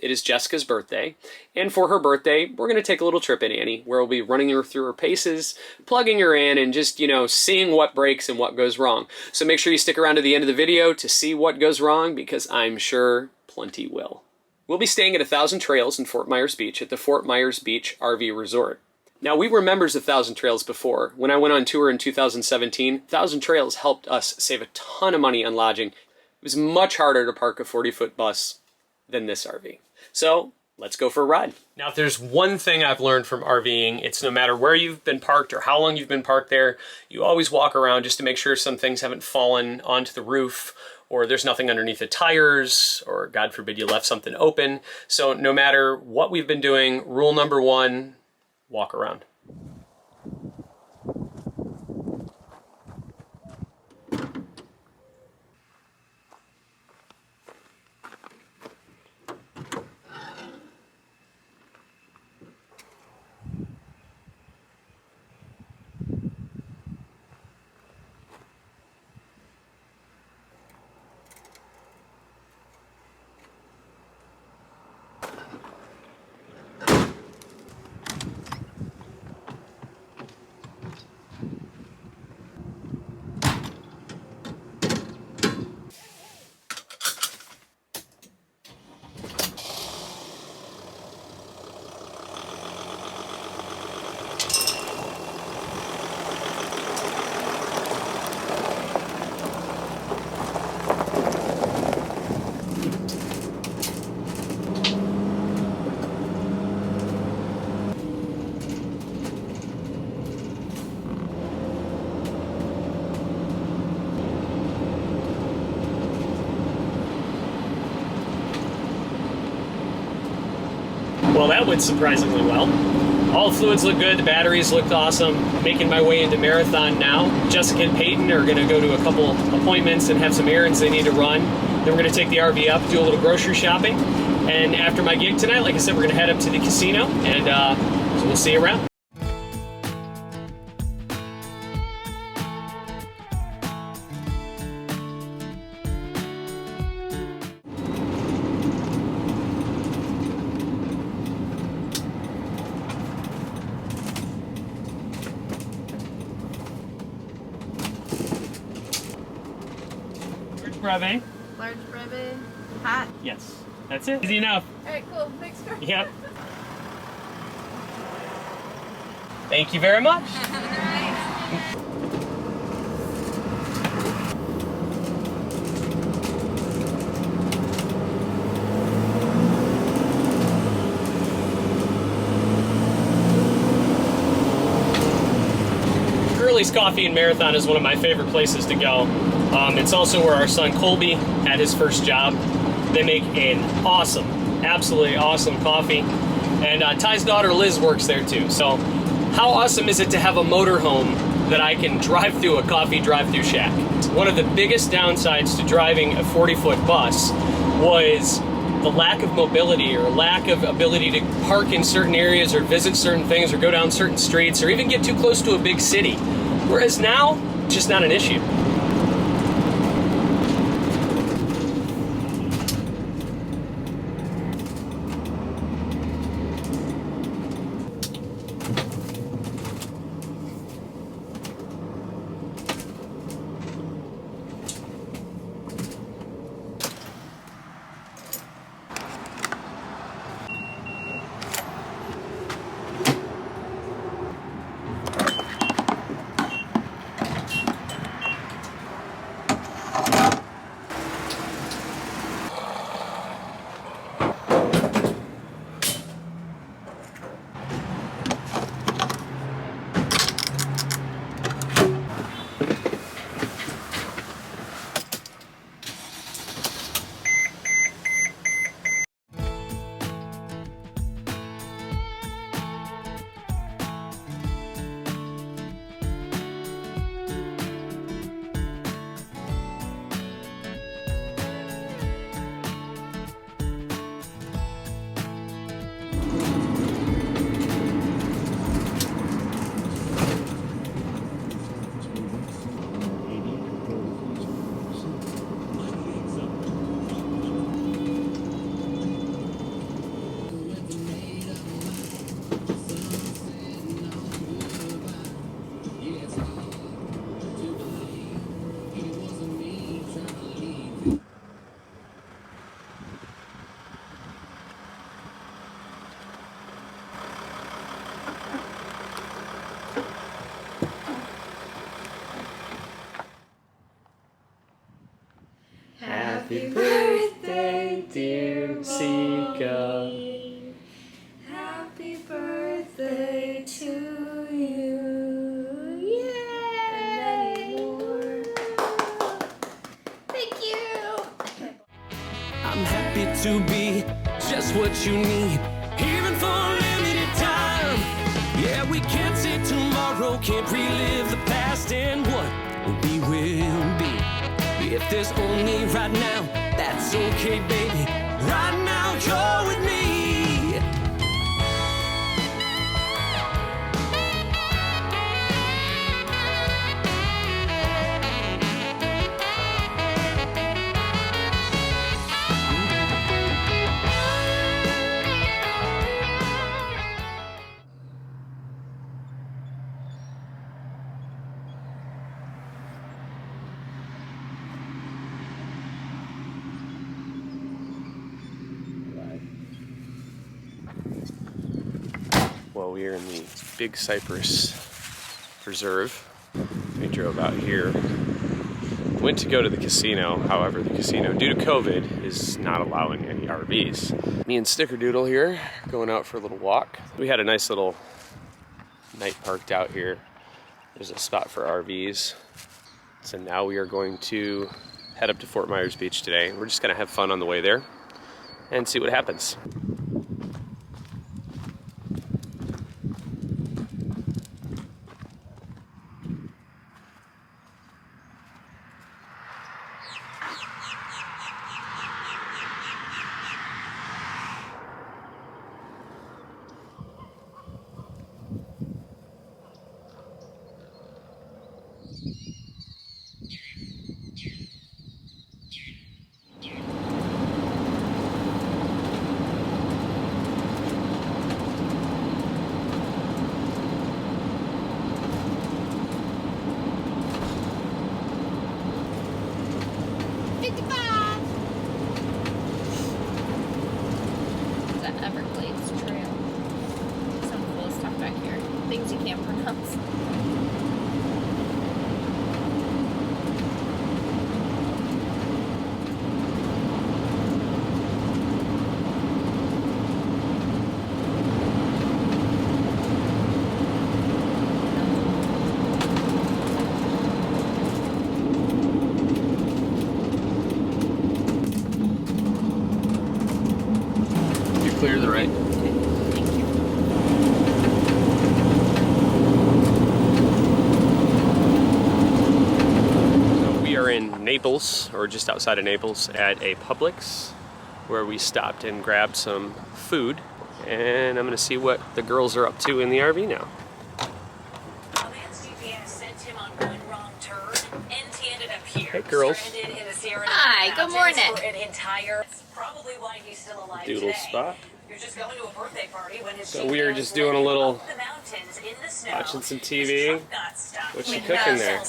it is Jessica's birthday. And for her birthday, we're going to take a little trip in Annie, where we'll be running her through her paces, plugging her in, and just, you know, seeing what breaks and what goes wrong. So make sure you stick around to the end of the video to see what goes wrong, because I'm sure plenty will. We'll be staying at 1,000 Trails in Fort Myers Beach at the Fort Myers Beach RV Resort. Now, we were members of 1,000 Trails before. When I went on tour in 2017, 1,000 Trails helped us save a ton of money on lodging. It was much harder to park a 40-foot bus than this RV. So, let's go for a ride. Now, if there's one thing I've learned from RVing, it's no matter where you've been parked or how long you've been parked there, you always walk around just to make sure some things haven't fallen onto the roof, or there's nothing underneath the tires, or God forbid you left something open. So no matter what we've been doing, rule number one, walk around. Well, that went surprisingly well. All the fluids look good, the batteries looked awesome. Making my way into Marathon now. Jessica and Peyton are gonna go to a couple appointments and have some errands they need to run. Then we're gonna take the RV up, do a little grocery shopping. And after my gig tonight, like I said, we're gonna head up to the casino, and so we'll see you around. Breve. Large breve. Hot. Yes, that's it. Easy enough. All right, cool. Thanks, Cory. Yep. Thank you very much. Curly's Coffee and Marathon is one of my favorite places to go. It's also where our son Colby had his first job. They make an awesome, absolutely awesome coffee. And Ty's daughter Liz works there too. So how awesome is it to have a motorhome that I can drive through a coffee drive-through shack? One of the biggest downsides to driving a 40-foot bus was the lack of mobility, or lack of ability to park in certain areas or visit certain things or go down certain streets or even get too close to a big city. Whereas now, just not an issue. Happy birthday, dear Sika. Happy birthday to you. Yay! And many more. Thank you. I'm happy to be just what you need, even for a limited time. Yeah, we can't say tomorrow, can't relive the past and what we will be. If there's only right now, that's okay, baby. Right now, you're with me. Well, we are in the Big Cypress Preserve. We drove out here. Went to go to the casino. However, the casino, due to COVID, is not allowing any RVs. Me and Snickerdoodle here, going out for a little walk. We had a nice little night parked out here. There's a spot for RVs. So now we are going to head up to Fort Myers Beach today. We're just gonna have fun on the way there and see what happens. The Everglades Trail. Some cool stuff back here. Things you can't pronounce. Clear to the right. So we are in Naples, or just outside of Naples, at a Publix where we stopped and grabbed some food. And I'm going to see what the girls are up to in the RV now. Hey, girls. Hi, good morning. Doodle spot. You're just going to a birthday party when his So we are just doing a little watching some TV. What's she cooking there?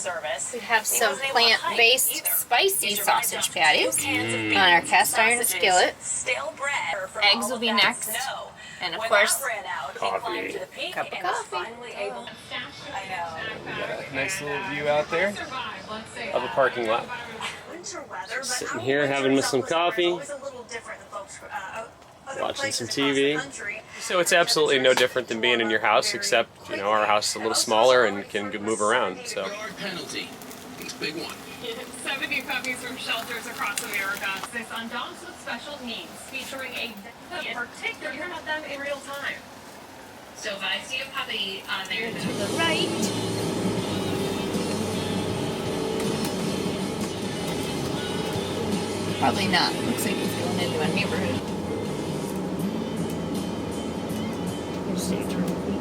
We have some plant-based spicy sausage patties on our cast iron skillet. Eggs will be next. And of course, Coffee. cup of coffee. Got a nice little view out there of a parking lot. Just sitting here having some coffee, watching some TV. So it's absolutely no different than being in your house, except, you know, our house is a little smaller and can move around. So. Penalty. It's a big one. 70 puppies from shelters across America assist on dogs with special needs, featuring a particular hear about them in real time. So if I see a puppy on there To the right. Probably not. Looks like he's going into a neighborhood. Here's the eternal beach.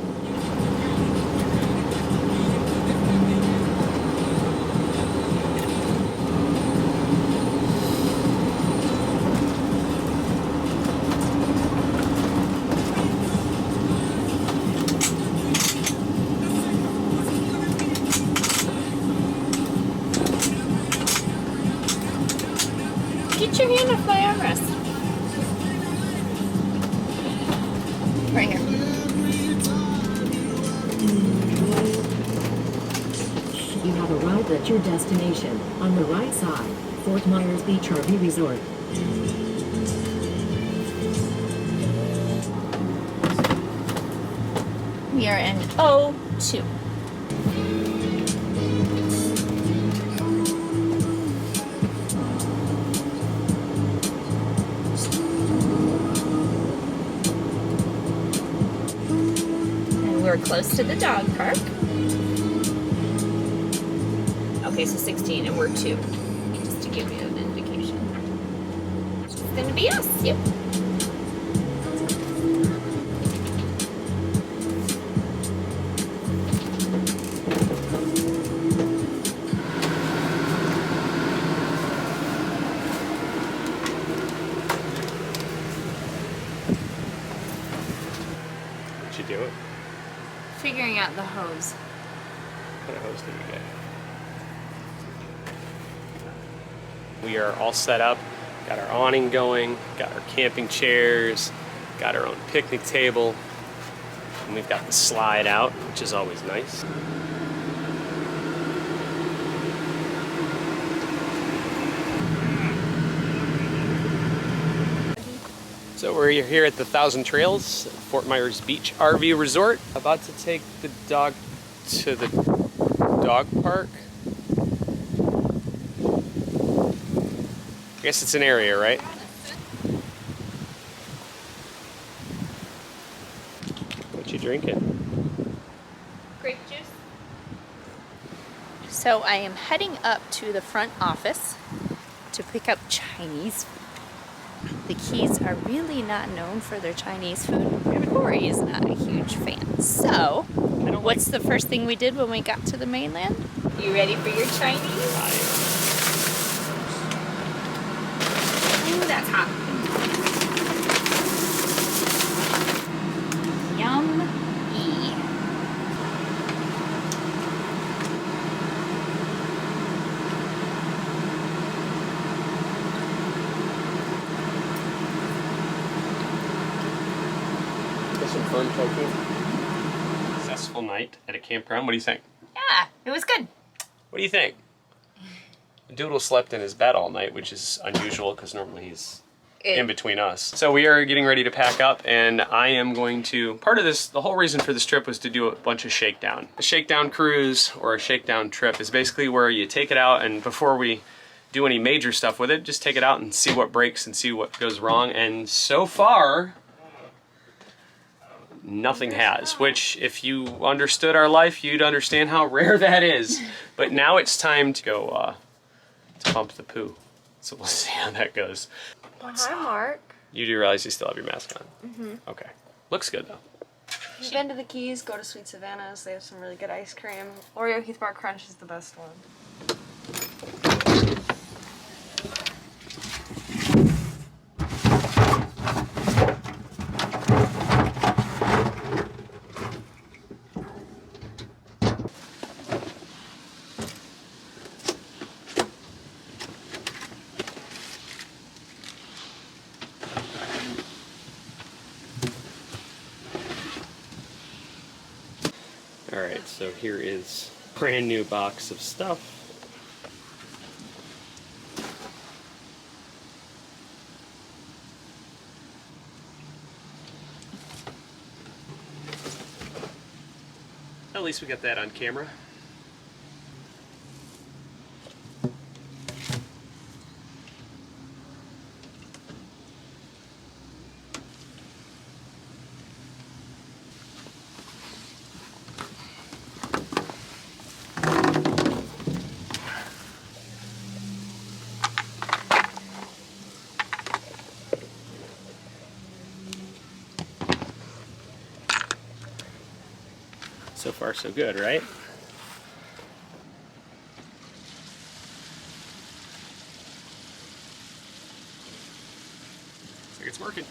Get your hand off my armrest. Right here. You have arrived at your destination. On the right side, Fort Myers Beach RV Resort. We are in O2. And we're close to the dog park. Okay, so 16 and we're 2. Just to give you an indication. It's gonna be us, yep. What'd you do it? Figuring out the hose. What hose did you get? We are all set up, got our awning going, got our camping chairs, got our own picnic table, and we've got the slide out, which is always nice. So we're here at the Thousand Trails, Fort Myers Beach RV Resort. About to take the dog to the dog park. I guess it's an area, right? What you drinking? Grape juice. So I am heading up to the front office to pick up Chinese food. The Keys are really not known for their Chinese food, and Cory is not a huge fan. So, what's the first thing we did when we got to the mainland? You ready for your Chinese? Ooh, that's hot. Yum-y. Some fun tofu. Successful night at a campground. What do you think? Yeah, it was good. What do you think? Doodle slept in his bed all night, which is unusual because normally he's in between us. So we are getting ready to pack up, and I am going to, part of this, the whole reason for this trip was to do a bunch of shakedown. A shakedown cruise or a shakedown trip is basically where you take it out, and before we do any major stuff with it, just take it out and see what breaks and see what goes wrong. And so far, nothing has, which if you understood our life, you'd understand how rare that is. But now it's time to go to pump the poo. So we'll see how that goes. Hi, Mark. You do realize you still have your mask on? Mm-hmm. Okay. Looks good though. If you've been to the Keys, go to Sweet Savannah's. They have some really good ice cream. Oreo Heath Bar Crunch is the best one. Alright, so here is a brand new box of stuff. At least we got that on camera. So far, so good, right? I think it's working.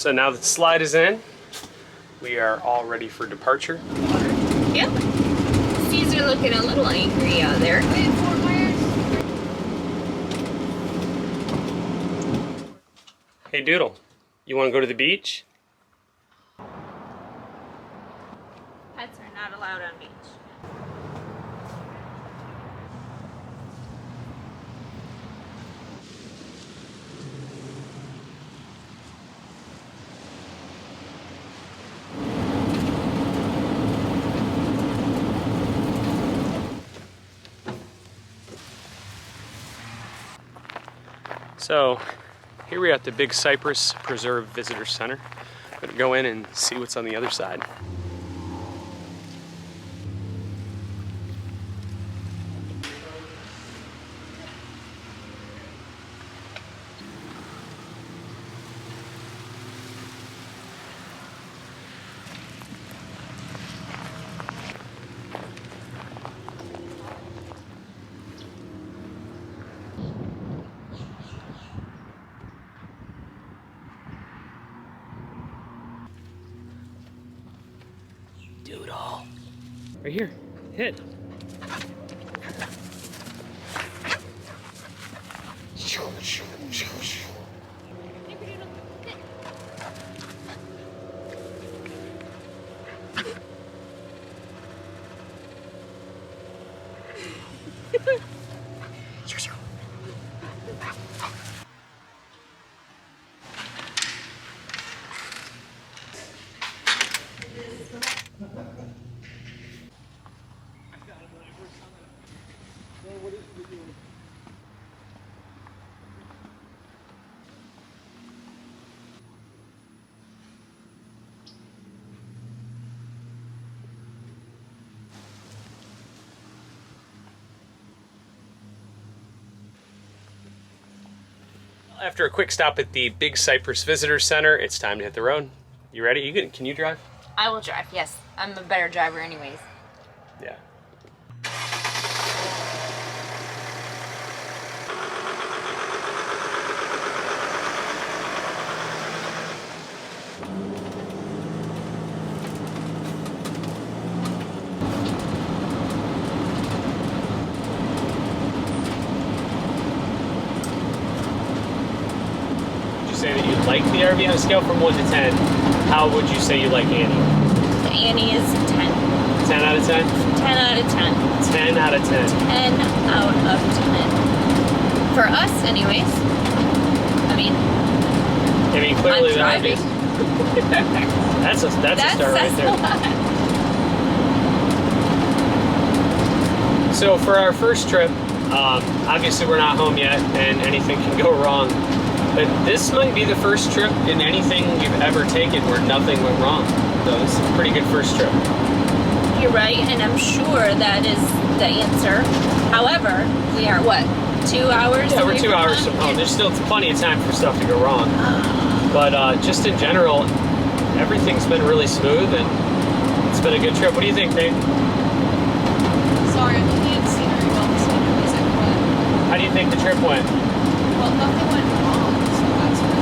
So now that the slide is in, we are all ready for departure. Yep. These are looking a little angry out there. Hey Doodle, you want to go to the beach? Pets are not allowed on beach. So here we are at the Big Cypress Preserve Visitor Center. I'm gonna go in and see what's on the other side. Doodle. Right here. Hit. After a quick stop at the Big Cypress Visitor Center, it's time to hit the road. You ready? Can you drive? I will drive, yes. I'm a better driver anyways. Yeah. Say that you like the RV on a scale from 1 to 10. How would you say you like Annie? Annie is 10. 10 out of 10? 10 out of 10. 10 out of 10. 10 out of 10. For us, anyways. I mean, Clearly I'm driving. That's a start right there. So for our first trip, obviously we're not home yet and anything can go wrong. But this might be the first trip in anything we've ever taken where nothing went wrong. So this is a pretty good first trip. You're right, and I'm sure that is the answer. However, we are what? 2 hours? Yeah, we're 2 hours from home. There's still plenty of time for stuff to go wrong. But just in general, everything's been really smooth and it's been a good trip. What do you think, Dave? Sorry, I'm looking at scenery while the snow music went. How do you think the trip went? Well, nothing went wrong, so that's good.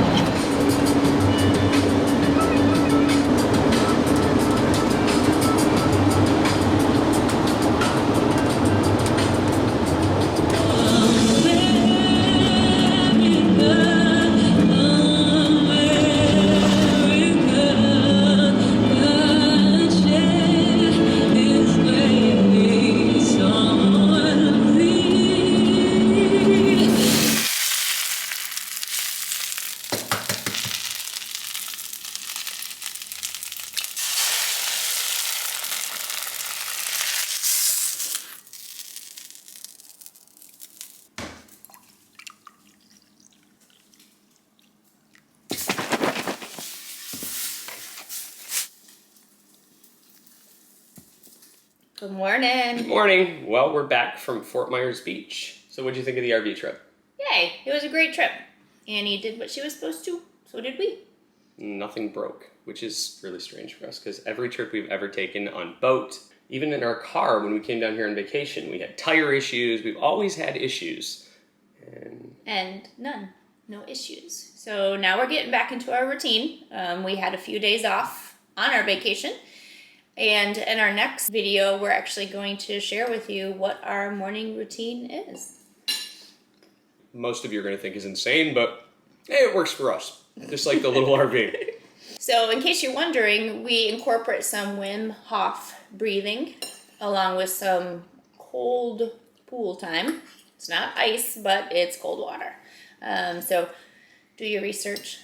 Good morning. Good morning. Well, we're back from Fort Myers Beach. So what'd you think of the RV trip? Yay, it was a great trip. Annie did what she was supposed to, so did we. Nothing broke, which is really strange for us because every trip we've ever taken on boat, even in our car when we came down here on vacation, we had tire issues. We've always had issues. And none. no issues. So now we're getting back into our routine. We had a few days off on our vacation. And in our next video, we're actually going to share with you what our morning routine is. Most of you are going to think is insane, but hey, it works for us. Just like the little RV. So in case you're wondering, we incorporate some Wim Hof breathing along with some cold pool time. It's not ice, but it's cold water. So do your research.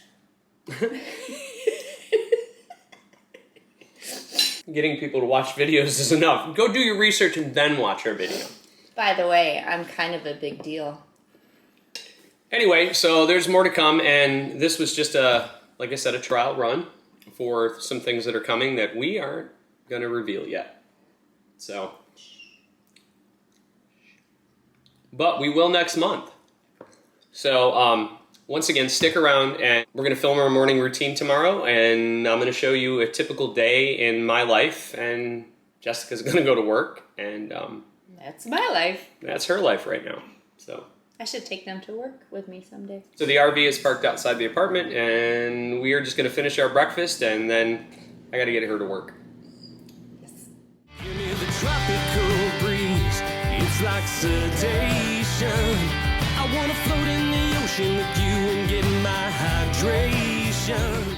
Getting people to watch videos is enough. Go do your research and then watch our video. By the way, I'm kind of a big deal. Anyway, so there's more to come, and this was just like I said, a trial run for some things that are coming that we aren't going to reveal yet. So, but we will next month. So, once again, stick around, and we're going to film our morning routine tomorrow, and I'm going to show you a typical day in my life, and Jessica's going to go to work, and That's my life. that's her life right now. So I should take them to work with me someday. So the RV is parked outside the apartment, and we are just going to finish our breakfast, and then I got to get her to work. Give me the tropical breeze, it's like sedation. I wanna float in the ocean with you and get my hydration.